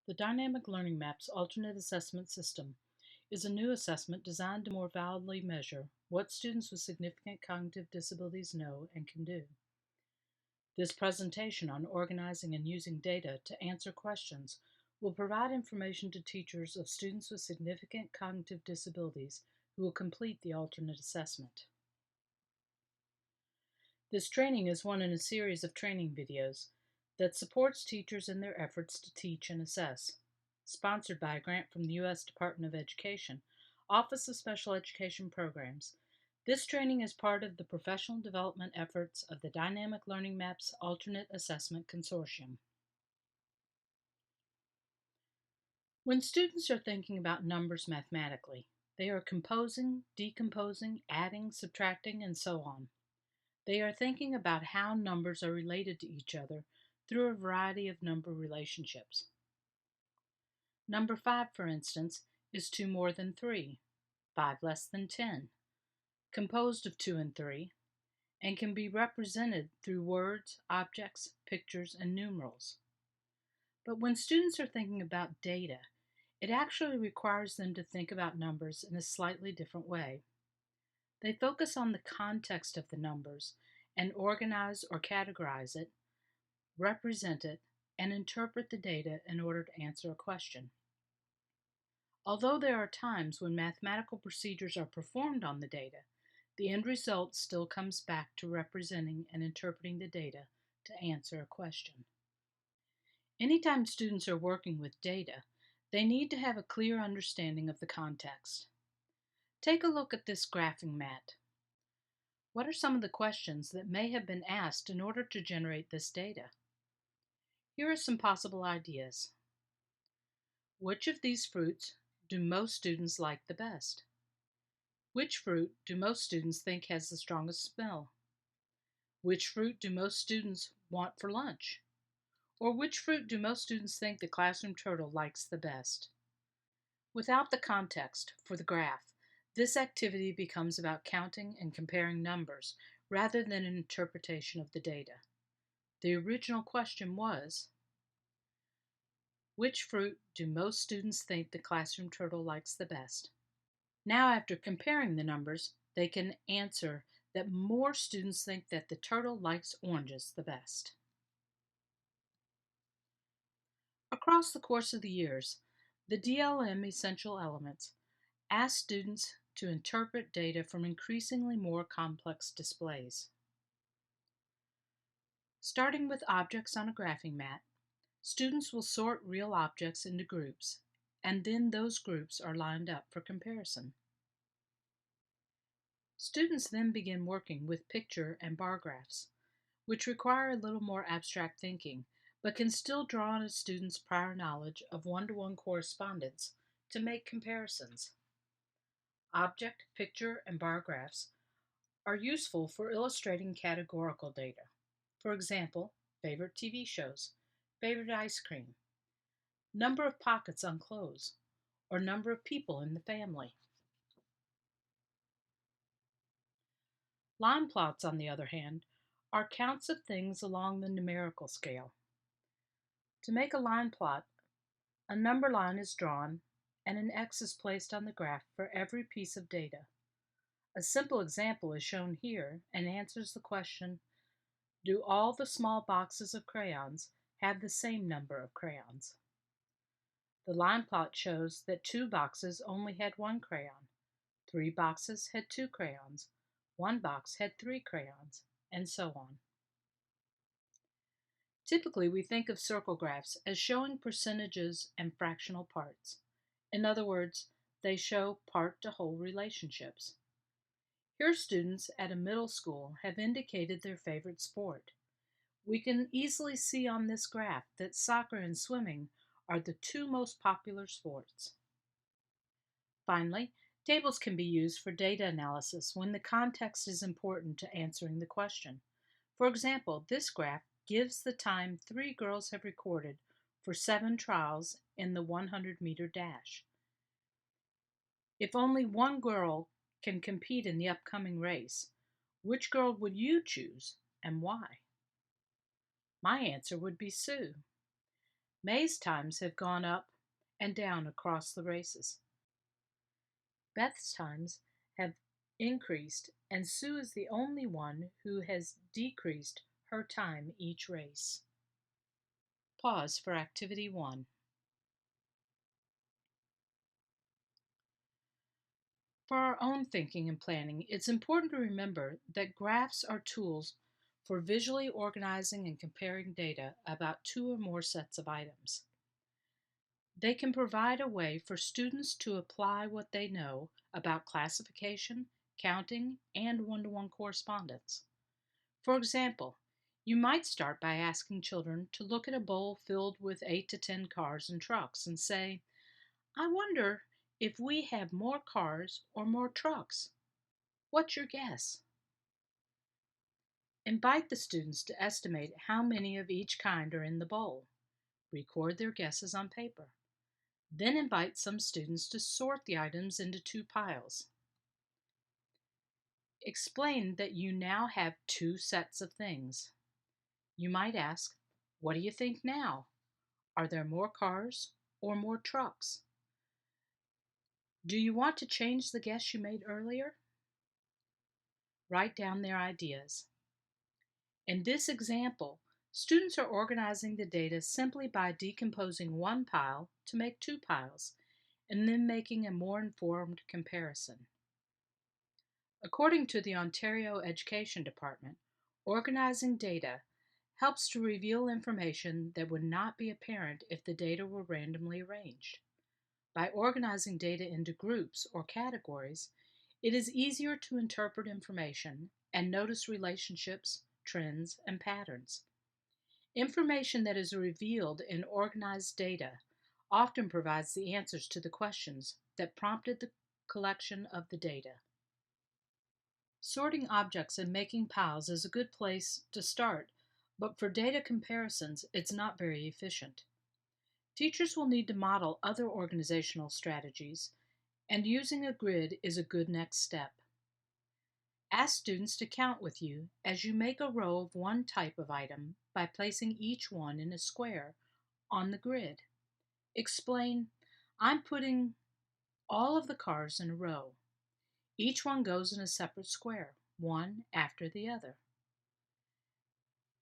The Dynamic Learning Maps Alternate Assessment System is a new assessment designed to more validly measure what students with significant cognitive disabilities know and can do. This presentation on organizing and using data to answer questions will provide information to teachers of students with significant cognitive disabilities who will complete the alternate assessment. This training is one in a series of training videos that supports teachers in their efforts to teach and assess. Sponsored by a grant from the U.S. Department of Education, Office of Special Education Programs, this training is part of the professional development efforts of the Dynamic Learning Maps Alternate Assessment Consortium. When students are thinking about numbers mathematically, they are composing, decomposing, adding, subtracting, and so on. They are thinking about how numbers are related to each other through a variety of number relationships. Number 5, for instance, is 2 more than 3, 5 less than 10, composed of 2 and 3, and can be represented through words, objects, pictures, and numerals. But when students are thinking about data, it actually requires them to think about numbers in a slightly different way. They focus on the context of the numbers and organize or categorize it, represent it, and interpret the data in order to answer a question. Although there are times when mathematical procedures are performed on the data, the end result still comes back to representing and interpreting the data to answer a question. Anytime students are working with data, they need to have a clear understanding of the context. Take a look at this graphing mat. What are some of the questions that may have been asked in order to generate this data? Here are some possible ideas. Which of these fruits do most students like the best? Which fruit do most students think has the strongest smell? Which fruit do most students want for lunch? Or which fruit do most students think the classroom turtle likes the best? Without the context for the graph, this activity becomes about counting and comparing numbers rather than an interpretation of the data. The original question was, which fruit do most students think the classroom turtle likes the best? Now, after comparing the numbers, they can answer that more students think that the turtle likes oranges the best. Across the course of the years, the DLM Essential Elements ask students to interpret data from increasingly more complex displays. Starting with objects on a graphing mat, students will sort real objects into groups, and then those groups are lined up for comparison. Students then begin working with picture and bar graphs, which require a little more abstract thinking, but can still draw on a student's prior knowledge of one-to-one correspondence to make comparisons. Object, picture, and bar graphs are useful for illustrating categorical data. For example, favorite TV shows, favorite ice cream, number of pockets on clothes, or number of people in the family. Line plots, on the other hand, are counts of things along the numerical scale. To make a line plot, a number line is drawn and an X is placed on the graph for every piece of data. A simple example is shown here and answers the question, do all the small boxes of crayons have the same number of crayons? The line plot shows that 2 boxes only had 1 crayon, 3 boxes had 2 crayons, 1 box had 3 crayons, and so on. Typically, we think of circle graphs as showing percentages and fractional parts. In other words, they show part-to-whole relationships. Here, students at a middle school have indicated their favorite sport. We can easily see on this graph that soccer and swimming are the 2 most popular sports. Finally, tables can be used for data analysis when the context is important to answering the question. For example, this graph gives the time 3 girls have recorded for 7 trials in the 100-meter dash. If only one girl can compete in the upcoming race, which girl would you choose and why? My answer would be Sue. May's times have gone up and down across the races. Beth's times have increased, and Sue is the only one who has decreased her time each race. Pause for Activity 1. For our own thinking and planning, it's important to remember that graphs are tools for visually organizing and comparing data about two or more sets of items. They can provide a way for students to apply what they know about classification, counting, and one-to-one correspondence. For example, you might start by asking children to look at a bowl filled with 8 to 10 cars and trucks and say, I wonder if we have more cars or more trucks. What's your guess? Invite the students to estimate how many of each kind are in the bowl. Record their guesses on paper. Then invite some students to sort the items into two piles. Explain that you now have two sets of things. You might ask, what do you think now? Are there more cars or more trucks? Do you want to change the guess you made earlier? Write down their ideas. In this example, students are organizing the data simply by decomposing one pile to make two piles, and then making a more informed comparison. According to the Ontario Education Department, organizing data helps to reveal information that would not be apparent if the data were randomly arranged. By organizing data into groups or categories, it is easier to interpret information and notice relationships, trends, and patterns. Information that is revealed in organized data often provides the answers to the questions that prompted the collection of the data. Sorting objects and making piles is a good place to start, but for data comparisons, it's not very efficient. Teachers will need to model other organizational strategies, and using a grid is a good next step. Ask students to count with you as you make a row of one type of item by placing each one in a square on the grid. Explain, I'm putting all of the cars in a row. Each one goes in a separate square, one after the other.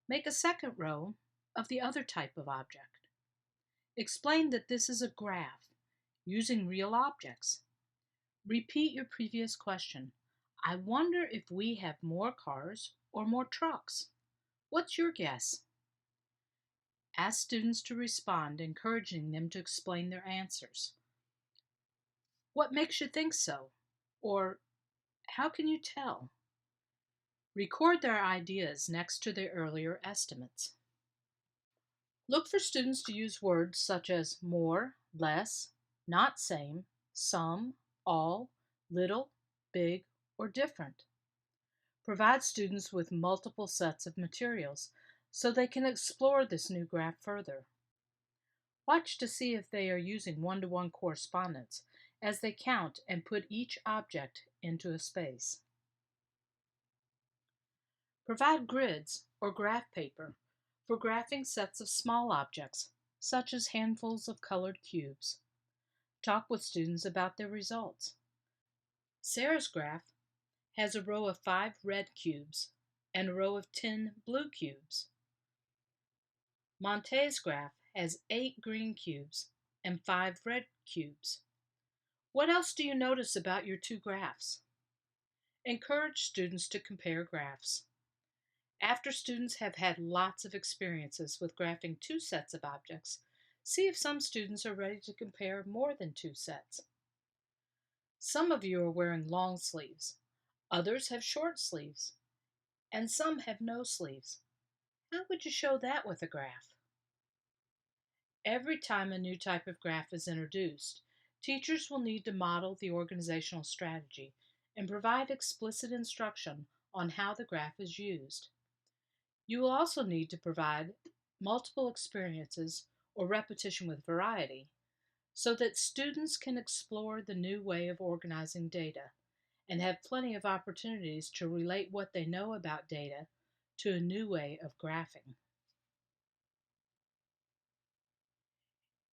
Make a second row of the other type of object. Explain that this is a graph using real objects. Repeat your previous question. I wonder if we have more cars or more trucks. What's your guess? Ask students to respond, encouraging them to explain their answers. What makes you think so? Or how can you tell? Record their ideas next to their earlier estimates. Look for students to use words such as more, less, not same, some, all, little, big, or different. Provide students with multiple sets of materials so they can explore this new graph further. Watch to see if they are using one-to-one correspondence as they count and put each object into a space. Provide grids or graph paper for graphing sets of small objects, such as handfuls of colored cubes. Talk with students about their results. Sarah's graph has a row of 5 red cubes and a row of 10 blue cubes. Monte's graph has 8 green cubes and 5 red cubes. What else do you notice about your two graphs? Encourage students to compare graphs. After students have had lots of experiences with graphing two sets of objects, see if some students are ready to compare more than two sets. Some of you are wearing long sleeves, others have short sleeves, and some have no sleeves. How would you show that with a graph? Every time a new type of graph is introduced, teachers will need to model the organizational strategy and provide explicit instruction on how the graph is used. You will also need to provide multiple experiences or repetition with variety so that students can explore the new way of organizing data and have plenty of opportunities to relate what they know about data to a new way of graphing.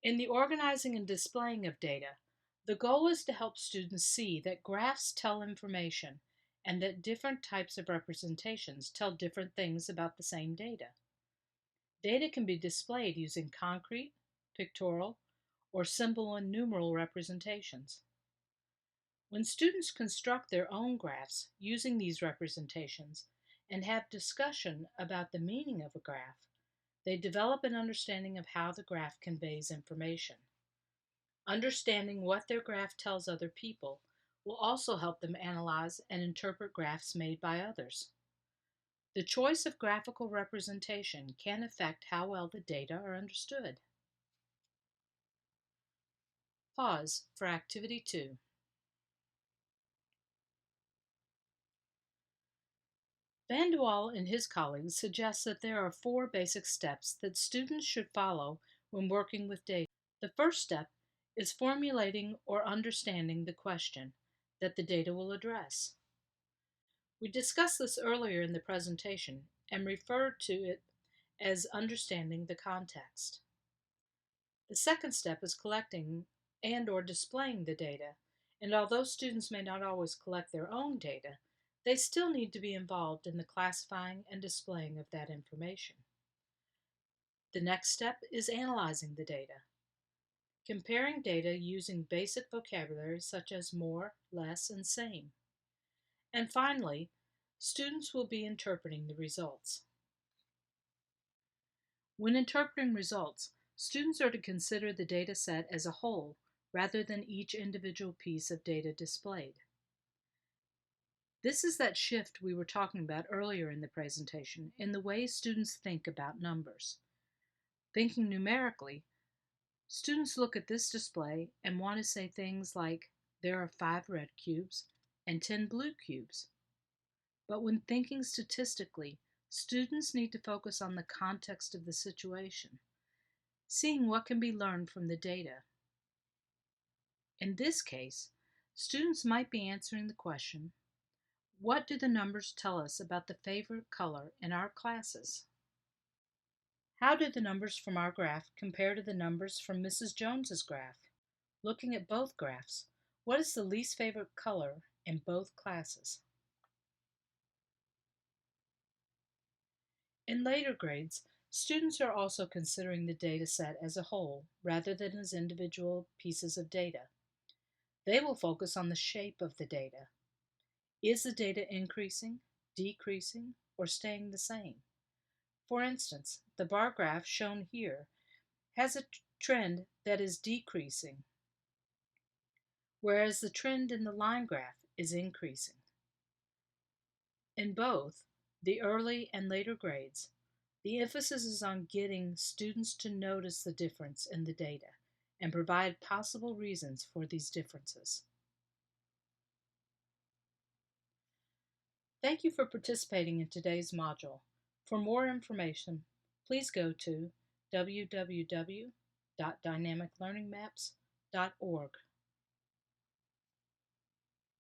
In the organizing and displaying of data, the goal is to help students see that graphs tell information and that different types of representations tell different things about the same data. Data can be displayed using concrete, pictorial, or symbol and numeral representations. When students construct their own graphs using these representations and have discussion about the meaning of a graph, they develop an understanding of how the graph conveys information. Understanding what their graph tells other people will also help them analyze and interpret graphs made by others. The choice of graphical representation can affect how well the data are understood. Pause for Activity 2. Van de Waal and his colleagues suggest that there are 4 basic steps that students should follow when working with data. The first step is formulating or understanding the question that the data will address. We discussed this earlier in the presentation and referred to it as understanding the context. The second step is collecting and/or displaying the data, and although students may not always collect their own data, they still need to be involved in the classifying and displaying of that information. The next step is analyzing the data, comparing data using basic vocabulary such as more, less, and same. And finally, students will be interpreting the results. When interpreting results, students are to consider the data set as a whole rather than each individual piece of data displayed. This is that shift we were talking about earlier in the presentation in the way students think about numbers. Thinking numerically, students look at this display and want to say things like, there are 5 red cubes and 10 blue cubes. But when thinking statistically, students need to focus on the context of the situation, seeing what can be learned from the data. In this case, students might be answering the question, what do the numbers tell us about the favorite color in our classes? How do the numbers from our graph compare to the numbers from Mrs. Jones's graph? Looking at both graphs, what is the least favorite color in both classes? In later grades, students are also considering the data set as a whole rather than as individual pieces of data. They will focus on the shape of the data. Is the data increasing, decreasing, or staying the same? For instance, the bar graph shown here has a trend that is decreasing, whereas the trend in the line graph is increasing. In both the early and later grades, the emphasis is on getting students to notice the difference in the data and provide possible reasons for these differences. Thank you for participating in today's module. For more information, please go to www.dynamiclearningmaps.org.